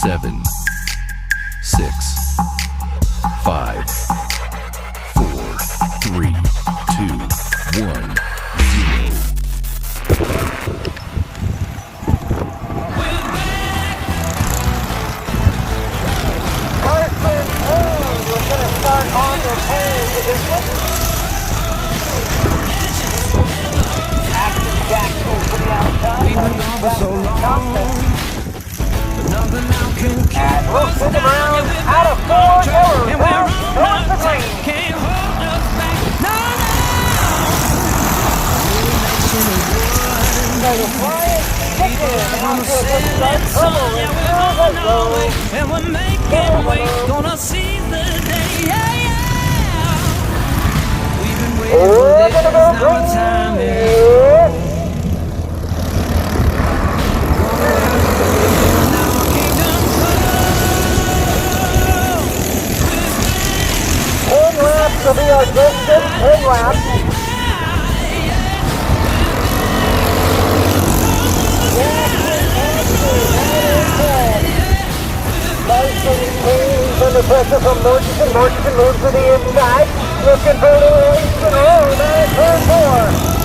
7, 6, 5, 4, 3, 2, 1, 0. Carsyn, we're going to start on the pole. Action Jackson to the outside. We've been gone for so long, but nothing now can keep And we'll us send him down. around Yeah, out of 4 doors. and we're Towards on the the green. green. Can't hold us back. No, no. So the flying chicken out to a good start. Trouble in Yeah, through we're the on our way, road. and we're making way. Gonna seize the day. Yeah, yeah. We've been waiting for We're this. going to go Now green. the time is Yeah. Laps will be our distance, 10 laps. Carsyn under pressure from Murchison. Murchison moves to the inside, looking for the race and roll. Turn 4.